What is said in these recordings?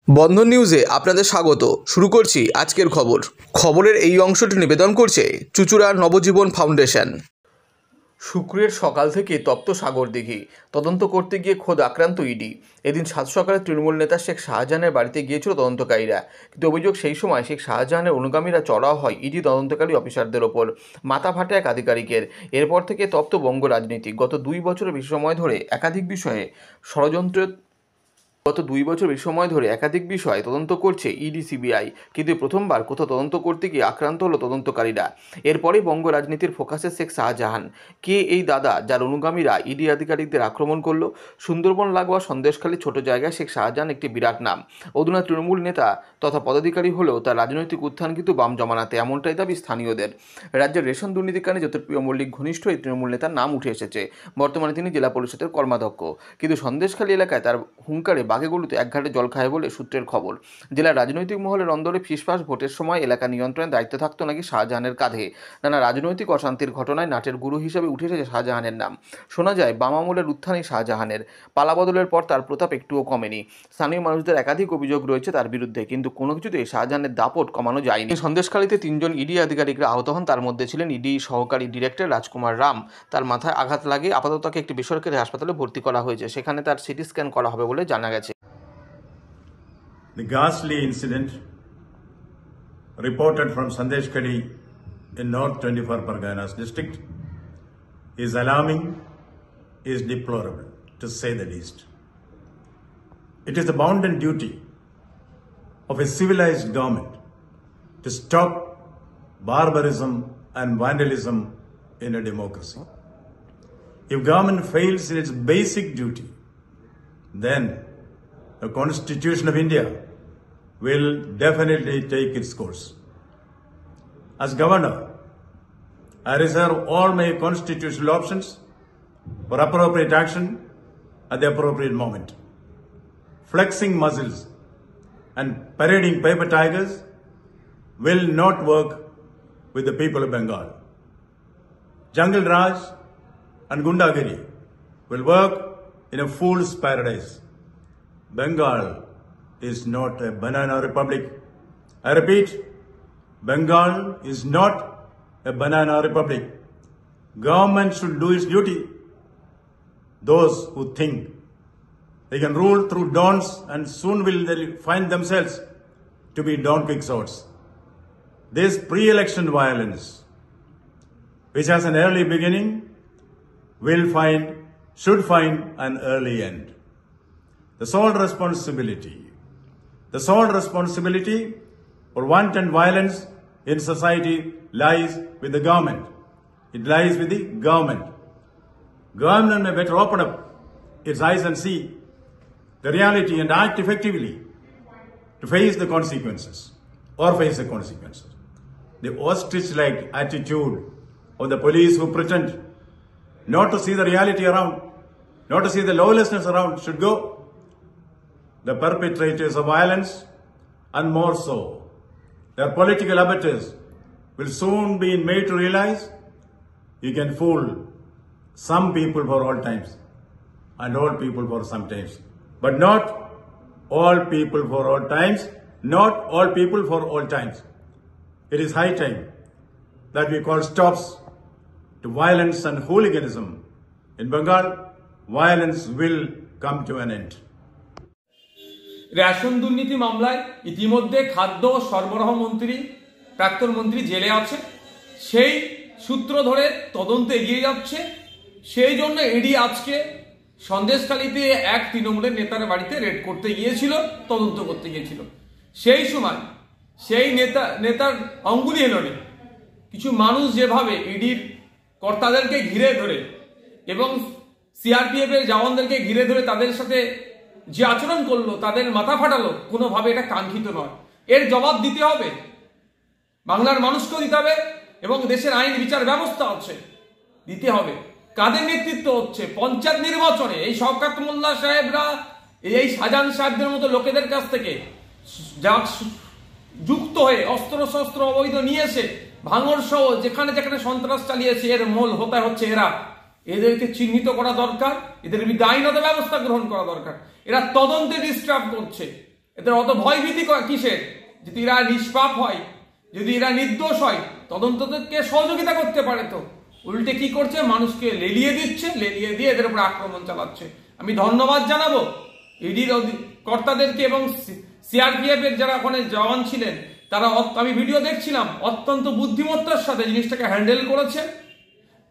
বন্ধন নিউজে আপনাদের স্বাগত। শুরু করছি আজকের খবরের এই অংশটি নিবেদন করছে চুঁচুড়া নবজীবন ফাউন্ডেশন। শুক্রের সকাল থেকে তপ্ত সাগর দিঘি। তদন্ত করতে গিয়ে খোদ আক্রান্ত ইডি। এদিন সাত সকালে তৃণমূল নেতা শেখ শাহজাহানের বাড়িতে গিয়েছিল তদন্তকারীরা, কিন্তু অভিযোগ সেই সময় শেখ শাহজাহানের অনুগামীরা চড়াও হয় ইডি তদন্তকারী অফিসারদের ওপর। মাথা ফাটে এক আধিকারিকের। এরপর থেকে তপ্ত বঙ্গ রাজনীতি। গত 2 বছরের বেশি সময় ধরে একাধিক বিষয়ে তদন্ত করছে ইডি সিবিআই, কিন্তু প্রথমবার কোথাও তদন্ত করতে গিয়ে আক্রান্ত হলো তদন্তকারীরা। এরপরেই বঙ্গ রাজনীতির ফোকাসে শেখ শাহজাহান। কে এই দাদা যার অনুগামীরা ইডি আধিকারিকদের আক্রমণ করলো? সুন্দরবন লাগোয়া সন্দেশখালী ছোট জায়গায় শেখ শাহজাহান একটি বিরাট নাম। অধুনা তৃণমূল নেতা তথা পদাধিকারী হলেও তার রাজনৈতিক উত্থান কিন্তু বাম জমানাতে, এমনটাই দাবি স্থানীয়দের। রাজ্যের রেশন দুর্নীতিকাণ্ডে জ্যোতিপ্রিয় মল্লিক ঘনিষ্ঠ এই তৃণমূল নেতার নাম উঠে এসেছে। বর্তমানে তিনি জেলা পরিষদের কর্মাধ্যক্ষ, কিন্তু সন্দেশখালী এলাকায় তার হুঙ্কারে বাঘেগলুতে এক ঘাটে জল খায় বলে সূত্রের খবর। জেলার রাজনৈতিক মহলের অন্দরে ফিসফাস ভোটের সময় এলাকা নিয়ন্ত্রণের দায়িত্ব থাকতো নাকি শাহজাহানের কাঁধে। নানা রাজনৈতিক অশান্তির ঘটনায় নাটের গুরু হিসেবে উঠে এসেছে শাহজাহানের নাম। শোনা যায় বাম আমলের উত্থানই শাহজাহানের। পালাবদলের পর তার প্রতাপ একটুও কমেনি। স্থানীয় মানুষদের একাধিক অভিযোগ রয়েছে তার বিরুদ্ধে, কিন্তু কোনো কিছুতেই শাহজাহানের দাপট কমানো যায়নি। সন্দেশখালীতে 3 জন ইডি আধিকারিকরা আহত হন। তার মধ্যে ছিলেন ইডি সহকারী ডিরেক্টর রাজকুমার রাম। তার মাথায় আঘাত লাগে। আপাতত তাকে একটি বেসরকারি হাসপাতালে ভর্তি করা হয়েছে। সেখানে তার সিটি স্ক্যান করা হবে বলে জানা গেছে। The ghastly incident reported from Sandeshkhali in North 24 Parganas district is alarming, is deplorable, to say the least. It is the bounden duty of a civilized government to stop barbarism and vandalism in a democracy. If government fails in its basic duty, then the Constitution of India will definitely take its course. As governor, I reserve all my constitutional options for appropriate action at the appropriate moment. Flexing muscles and parading paper tigers will not work with the people of Bengal. Jungle Raj and Gundagiri will work in a fool's paradise. Bengal is not a banana republic. I repeat, Bengal is not a banana republic. Government should do its duty. Those who think they can rule through dons and soon will they find themselves to be Don Quixotes. This pre-election violence, which has an early beginning, should find an early end. The sole responsibility for wanton violence in society lies with the government. It lies with the government. Government may better open up its eyes and see the reality and act effectively to face the consequences. The ostrich-like attitude of the police who pretend not to see the reality around, not to see the lawlessness around should go. The perpetrators of violence, and more so, their political abettors, will soon be made to realize you can fool some people for all times and all people for some times, but not all people for all times, not all people for all times. It is high time that we call stops to violence and hooliganism. In Bengal, violence will come to an end. Ration দুর্নীতি মামলায় ইতিমধ্যে খাদ্য ও সরবরাহ মন্ত্রী, প্রাক্তন মন্ত্রী জেলে আছে। সেই সূত্র ধরে তদন্ত এগিয়ে যাচ্ছে। সেই জন্য ইডি আজকে সন্দেশখালীতে এক তৃণমূলের নেতার বাড়িতে রেড করতে গিয়েছিল, তদন্ত করতে গিয়েছিল। সেই সময় সেই নেতার অঙ্গুলি এলোনে কিছু মানুষ যেভাবে ইডির কর্তাদেরকে ঘিরে ধরে এবং সিআরপিএফ এর জওয়ানদেরকে ঘিরে ধরে তাদের সাথে যে আচরণ করলো, তাদের মাথা ফাটালো, কোনোভাবে এটা কাঙ্ক্ষিত নয়। এর জবাব দিতে হবে, বাংলার মানুষকেও দিতে হবে এবং দেশের আইন বিচার ব্যবস্থা আছে দিতে হবে। কাদের নেতৃত্ব হচ্ছে? পঞ্চায়েত নির্বাচনে এই শওকত মোল্লা সাহেবরা, এই শাহজাহান সাহেবদের মতো লোকেদের কাছ থেকে যুক্ত হয়ে অস্ত্র শস্ত্র অবৈধ নিয়ে এসে ভাঙড় সহ যেখানে যেখানে সন্ত্রাস চালিয়েছে, এর মূল হোতা হচ্ছে এরা। এদেরকে চিহ্নিত করা দরকার, এদের বিরুদ্ধে আইনত ব্যবস্থা গ্রহণ করা দরকার। এরা তদন্তে ডিস্টার্ব করছে। এদের অত ভয়ভীতি কিসের? যদি এরা নিষ্পাপ হয়, যদি এরা নির্দোষ হয়, তদন্তকে সহযোগিতা করতে পারে। তো উল্টে কি করছে? মানুষকে লেলিয়ে দিচ্ছে, লেলিয়ে দিয়ে এদের উপর আক্রমণ চালাচ্ছে। আমি ধন্যবাদ জানাবো ইডির কর্তাদেরকে এবং সিআরপিএফ এর যারা ওখানে জওয়ান ছিলেন, তারা, আমি ভিডিও দেখছিলাম, অত্যন্ত বুদ্ধিমত্তার সাথে জিনিসটাকে হ্যান্ডেল করেছে।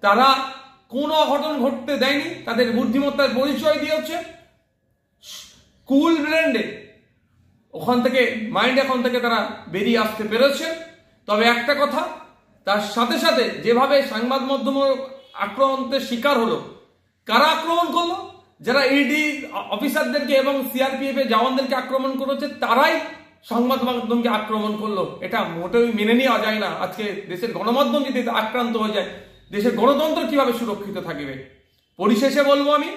তারা কোনো অঘটন ঘটতে দেয়নি, তাদের বুদ্ধিমত্তার পরিচয় দিয়েছে। কুল ব্রেন্ডে ওখান থেকে তারা বেরিয়ে আসতে পেরেছে। তবে একটা কথা, তার সাথে সাথে যেভাবে সংবাদ মাধ্যম আক্রমণের শিকার হলো, কারা আক্রমণ করলো? যারা ইডি অফিসারদেরকে এবং সিআরপিএফ এর জওয়ানদেরকে আক্রমণ করেছে, তারাই সংবাদ মাধ্যমকে আক্রমণ করলো। এটা মোটেই মেনে নেওয়া যায় না। আজকে দেশের গণমাধ্যম যদি আক্রান্ত হয়ে যায়, দেশের গণতন্ত্র কিভাবে সুরক্ষিত থাকবে? পরিশেষে বলবো, আমি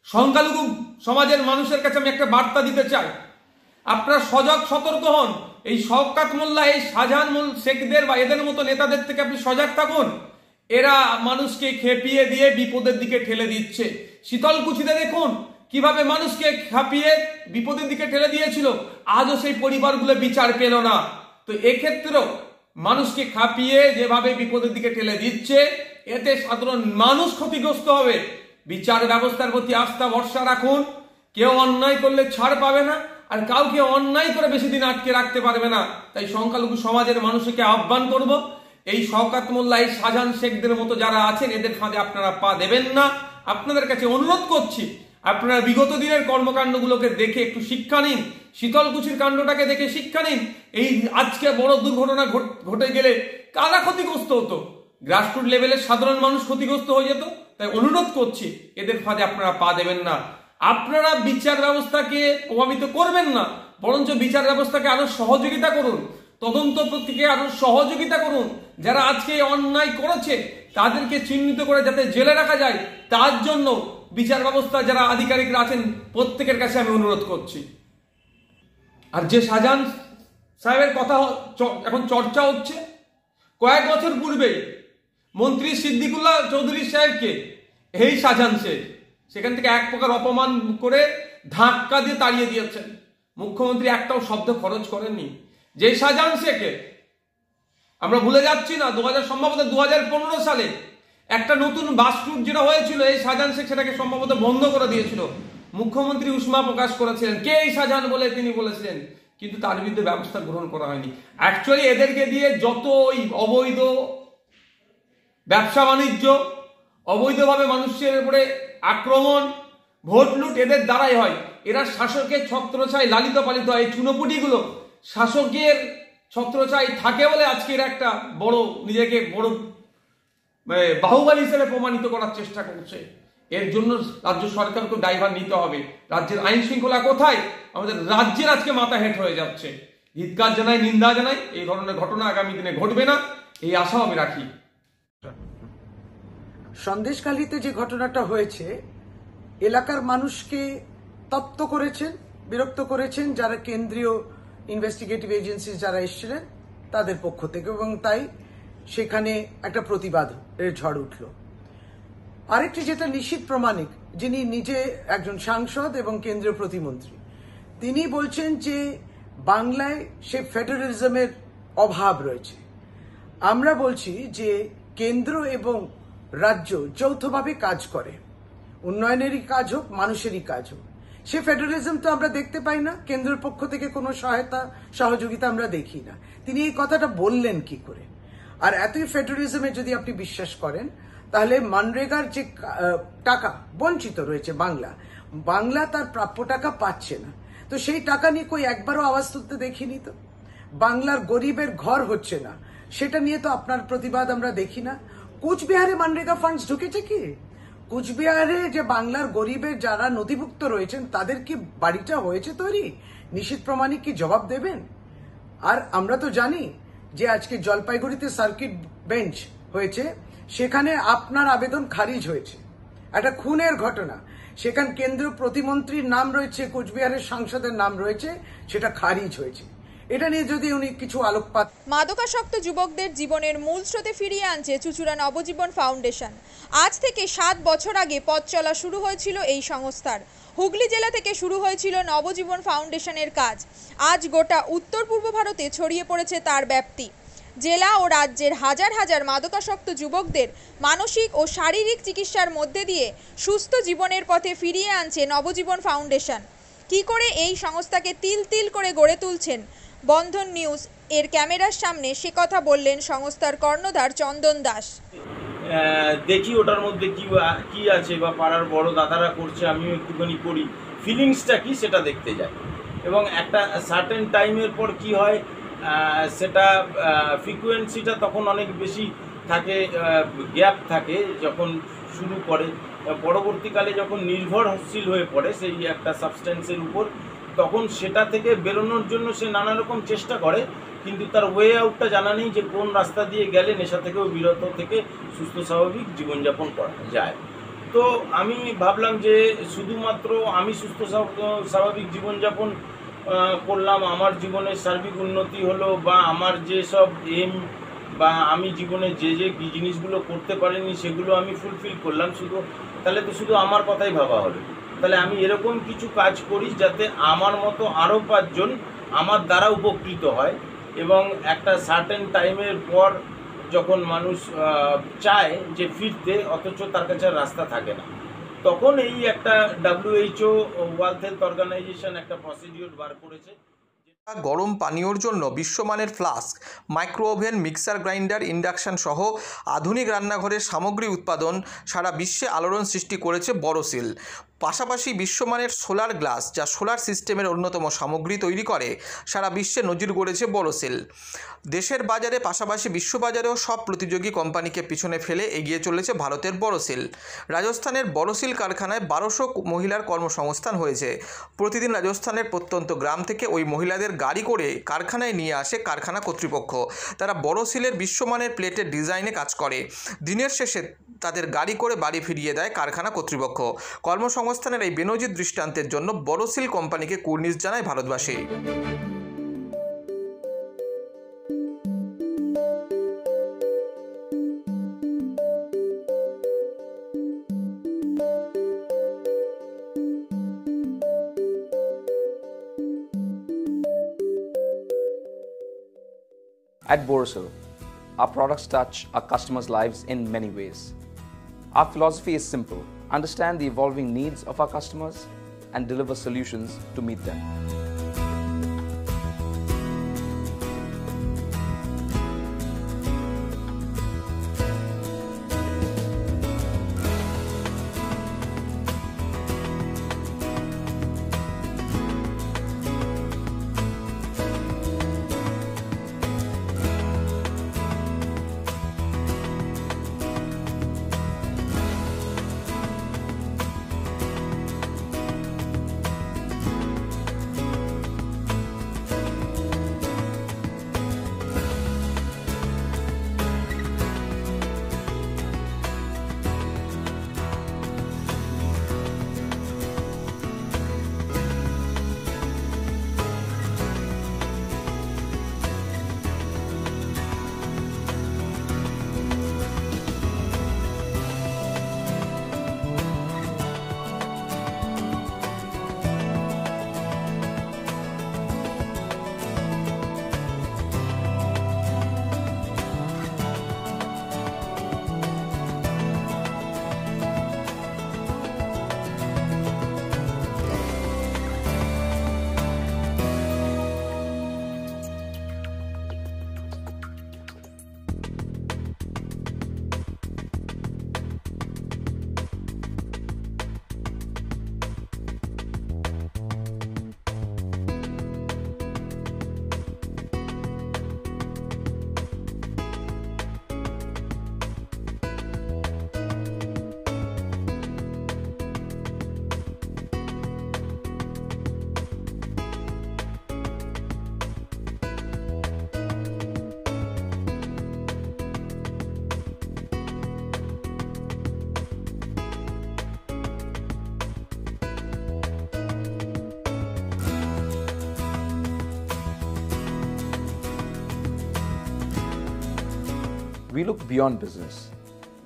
সংখ্যালঘু সমাজের মানুষের কাছে আমি একটা বার্তা দিতে চাই, আপনারা সজাগ সতর্ক হন। এই শওকত মোল্লা, এই শাহজাহান শেখদের বা এদের মতো নেতাদের থেকে আপনি সজাগ থাকুন। এরা মানুষকে খেপিয়ে দিয়ে বিপদের দিকে ঠেলে দিচ্ছে। শীতলকুচিতে দেখুন কিভাবে মানুষকে খাপিয়ে বিপদের দিকে ঠেলে দিয়েছিল, আজও সেই পরিবারগুলো বিচার পেল না। তো এক্ষেত্রেও মানুষকে খাপিয়ে যেভাবে বিপদের দিকে ঠেলে দিচ্ছে, এতে সাধারণ মানুষ ক্ষতিগ্রস্ত হবে। বিচার ব্যবস্থার প্রতি আস্থা ভরসা রাখুন। কেউ অন্যায় করলে ছাড় পাবে না, আর কাউকে অন্যায় করে বেশি দিন আটকে রাখতে পারবে না। তাই সংখ্যালঘু সমাজের মানুষকে আহ্বান করব, এই শওকত মোল্লা, এই শাহজাহান শেখদের মতো যারা আছেন, এদের ফাঁদে আপনারা পা দেবেন না। আপনাদের কাছে অনুরোধ করছি, আপনারা বিগত দিনের কর্মকাণ্ডগুলোকে দেখে একটু শিক্ষা নিন। শীতলকুচির কাণ্ডটাকে দেখে শিক্ষা নিন। এই আজকে বড় দুর্ঘটনা ঘটে গেলে কারা ক্ষতিগ্রস্ত হতো? গ্রাসরুট লেভেলের সাধারণ মানুষ ক্ষতিগ্রস্ত হয়ে যেত। তাই অনুরোধ করছি, এদের ফাঁদে আপনারা পা দেবেন না। আপনারা বিচার ব্যবস্থাকে প্রভাবিত করবেন না, বরঞ্চ বিচার ব্যবস্থাকে আরো সহযোগিতা করুন, তদন্ত প্রক্রিয়াকে আরো সহযোগিতা করুন। যারা আজকে অন্যায় করেছে তাদেরকে চিহ্নিত করে যাতে জেলে রাখা যায়, তার জন্য বিচার ব্যবস্থা যারা আধিকারিকরা আছেন প্রত্যেকের কাছে আমি অনুরোধ করছি। আর যে শাহজাহান সাহেবের কথা এখন চর্চা হচ্ছে, কয়েক বছর পূর্বেই মন্ত্রী সিদ্দিকুল্লাহ চৌধুরী সাহেবকে এই শাহজাহান শেখ সেখান থেকে এক প্রকার অপমান করে ধাক্কা দিয়ে তাড়িয়ে দিয়েছেন। মুখ্যমন্ত্রী একটাও শব্দ খরচ করেননি। যে শাহজাহান শেখে আমরা ভুলে যাচ্ছি না, সম্ভবত 2015 সালে একটা নতুন বাস রুট যেটা হয়েছিল, এই শাহজাহান শেখ সেটাকে সম্ভবত বন্ধ করে দিয়েছিল। মুখ্যমন্ত্রী উষ্মা প্রকাশ করেছিলেন, কে এই শাহজাহান বলে তিনি বলেছিলেন, কিন্তু তার বিরুদ্ধে ব্যবস্থা গ্রহণ করা হয়নি। অ্যাকচুয়ালি এদেরকে দিয়ে যত ওই অবৈধ ব্যবসা বাণিজ্য, অবৈধভাবে মানুষের উপরে আক্রমণ, ভোট লুট এদের দ্বারাই হয়। এরা শাসকের ছত্রছায় লালিত পালিত হয়। এই চুনোপুটিগুলো শাসকের ছত্রছায় থাকে বলে আজকে এরা একটা বড়, নিজেকে বড় বাহুবলী হিসেবে প্রমাণিত করার চেষ্টা করছে। এর জন্য রাজ্য সরকারকে দায়ভার নিতে হবে। রাজ্যের আইন শৃঙ্খলা কোথায়? আমাদের রাজ্যের আজকে মাথা হেঁট হয়ে যাচ্ছে। ধিক্কার জানাই, নিন্দা জানাই। এই ধরনের ঘটনা আগামী দিনে ঘটবে না, এই আশাও আমি রাখি। সন্দেশখালীতে যে ঘটনাটা হয়েছে, এলাকার মানুষকে তপ্ত করেছেন, বিরক্ত করেছেন যারা কেন্দ্রীয় ইনভেস্টিগেটিভ এজেন্সি যারা এসেছিলেন তাদের পক্ষ থেকে, এবং তাই সেখানে একটা প্রতিবাদের ঝড় উঠল। আরেকটি যেটা নিশ্চিত প্রমাণিক, যিনি নিজে একজন সাংসদ এবং কেন্দ্রীয় প্রতিমন্ত্রী, তিনি বলছেন যে বাংলায় সে ফেডারেলিজমের অভাব রয়েছে। আমরা বলছি যে কেন্দ্র এবং রাজ্য যৌথভাবে কাজ করে, উন্নয়নেরই কাজ হোক, মানুষেরই কাজ হোক। সে ফেডারেলিজম তো আমরা দেখতে পাই না, কেন্দ্রের পক্ষ থেকে কোনো সহায়তা সহযোগিতা আমরা দেখি না। তিনি এই কথাটা বললেন কি করে? আর এতই ফেডারেলিজমে যদি আপনি বিশ্বাস করেন, তাহলে মনরেগার যে টাকা বঞ্চিত রয়েছে বাংলা তার প্রাপ্য টাকা পাচ্ছে না, তো সেই টাকা নিয়ে কই একবারও আওয়াজ তুলতে দেখিনি। তো বাংলার গরিবের ঘর হচ্ছে না, সেটা নিয়ে তো আপনার প্রতিবাদ আমরা দেখি না। কুচবিহারে মনরেগা ফান্ডস ঢুকেছে কি? কুচবিহারে যে বাংলার গরিবের যারা নথিভুক্ত রয়েছেন তাদের কি বাড়িটা হয়েছে তৈরি? নিশ্চিত প্রমাণিক কি জবাব দেবেন? আর আমরা তো জানি যে আজকে জলপাইগুড়িতে সার্কিট বেঞ্চ হয়েছে, সেখানে আপনার আবেদন খারিজ হয়েছে। একটা খুনের ঘটনা, সেখানে কেন্দ্রীয় প্রতিমন্ত্রীর নাম রয়েছে, কুচবিহারের সাংসদের নাম রয়েছে, সেটা খারিজ হয়েছে। এটা নিয়ে যদি উনি কিছু আলোকপাত। মাদকাসক্ত যুবকদের জীবনের মূল স্রোতে ফিরিয়ে আনছে চুঁচুড়া নবজীবন ফাউন্ডেশন। আজ থেকে 7 বছর আগে পথ চলা শুরু হয়েছিল এই সংস্থার। হুগলি জেলা থেকে শুরু হয়েছিল নবজীবন ফাউন্ডেশনের কাজ। আজ গোটা উত্তর পূর্ব ভারতে ছড়িয়ে পড়েছে তার ব্যাপ্তি। জেলা ও রাজ্যের হাজার হাজার মাদকাসক্ত যুবকদের মানসিক ও শারীরিক চিকিৎসার মধ্যে দিয়ে সুস্থ জীবনের পথে ফিরিয়ে আনছে নবজীবন ফাউন্ডেশন। কি করে এই সংস্থাকে তিল তিল করে গড়ে তুলছেন বন্ধন নিউজ এর ক্যামেরার সামনে, সে কথা বললেন সংস্থার কর্ণধার চন্দন দাস। দেখি ওটার মধ্যে কি আছে বা পাড়ার বড় দাদারা করছে, আমিও একটুখানি করি, ফিলিংসটা কি সেটা দেখতে যাই। এবং একটা সার্টেন টাইমের পর কি হয়, সেটা ফ্রিকোয়েন্সিটা তখন অনেক বেশি থাকে, গ্যাপ থাকে যখন শুরু করে। পরবর্তীকালে যখন নির্ভরশীল হয়ে পড়ে সেই একটা সাবস্টেন্সের উপর, তখন সেটা থেকে বেরোনোর জন্য সে নানা রকম চেষ্টা করে, কিন্তু তার ওয়ে আউটটা জানা নেই যে কোন রাস্তা দিয়ে গেলে নেশা থেকেও বিরত থেকে সুস্থ স্বাভাবিক জীবনযাপন করা যায়। তো আমি ভাবলাম যে শুধুমাত্র আমি সুস্থ স্বাভাবিক জীবনযাপন করলাম, আমার জীবনের সার্বিক উন্নতি হলো, বা আমার যেসব এম বা আমি জীবনে যে জিনিসগুলো করতে পারিনি সেগুলো আমি ফুলফিল করলাম, তাহলে তো শুধু আমার কথাই ভাবা হলো। তাহলে আমি এরকম কিছু কাজ করি যাতে আমার মতো আরও 5 জন আমার দ্বারা উপকৃত হয়। এবং একটা সার্টেন টাইমের পর যখন মানুষ চায় যে ফিরতে, অথচ তার কাছে রাস্তা থাকে না, তখন এই একটা WHO ওয়ার্ল্ড হেলথ অর্গানাইজেশন একটা প্রসিডিওর বার করেছে। গরম পানীয়র জন্য বিশ্বমানের flask, micro oven, mixer grinder, induction সহ আধুনিক রান্নাঘরের সামগ্রী উৎপাদন সারা বিশ্বে আলোড়ন সৃষ্টি করেছে বড়সিল। পাশাপাশি বিশ্বমানের সোলার গ্লাস, যা সোলার সিস্টেমের অন্যতম সামগ্রী তৈরি করে, সারা বিশ্বে নজির গড়েছে বড়সিল। দেশের বাজারে পাশাপাশি বিশ্ববাজারেও সব প্রতিযোগী কোম্পানিকে পিছনে ফেলে এগিয়ে চলেছে ভারতের বড়সিল। রাজস্থানের বড়সিল কারখানায় 1200 মহিলার কর্মসংস্থান হয়েছে। প্রতিদিন রাজস্থানের প্রত্যন্ত গ্রাম থেকে ওই মহিলাদের গাড়ি করে কারখানায় নিয়ে আসে কারখানা কর্তৃপক্ষ। তারা বড়সিলের বিশ্বমানের প্লেটের ডিজাইনে কাজ করে। দিনের শেষে তাদের গাড়ি করে বাড়ি ফিরিয়ে দেয় কারখানা কর্তৃপক্ষ। কর্মসংস্থানের এই বেনজির দৃষ্টান্তের জন্য বড়সিল কোম্পানিকে কুর্নিশ জানায় ভারতবাসী। At Borosil, our products touch our customers' lives in many ways. Our philosophy is simple: understand the evolving needs of our customers and deliver solutions to meet them. We look beyond business.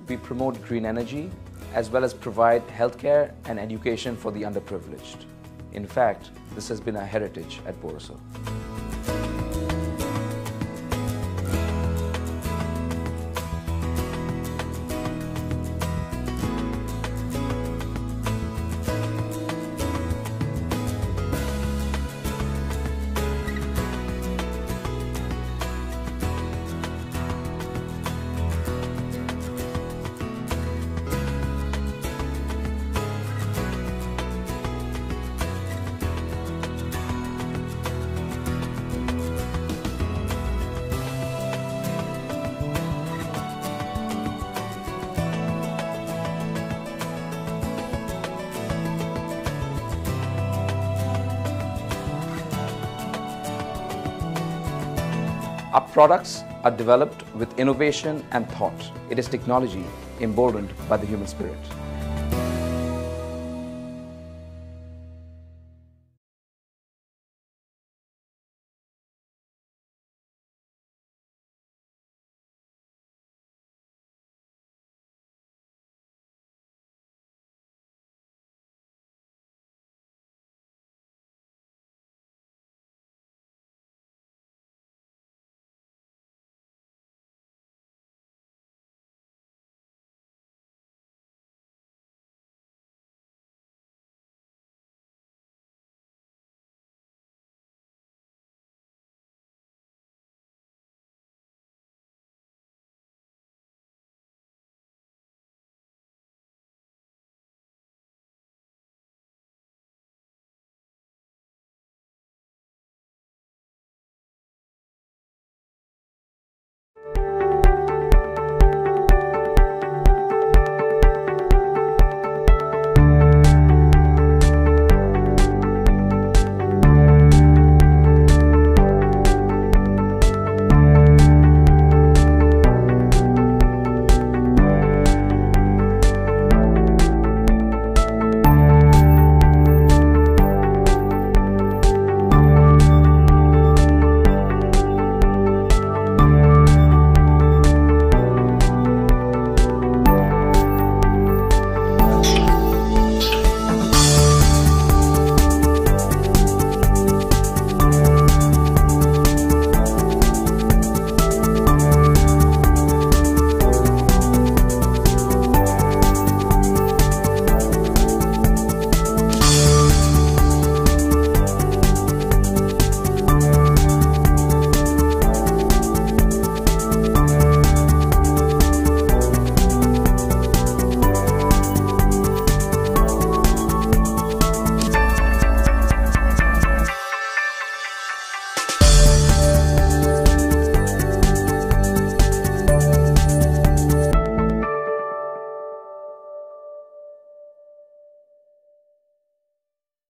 We promote green energy as well as provide healthcare and education for the underprivileged. In fact, this has been our heritage at Borosil. Our products are developed with innovation and thought. It is technology emboldened by the human spirit.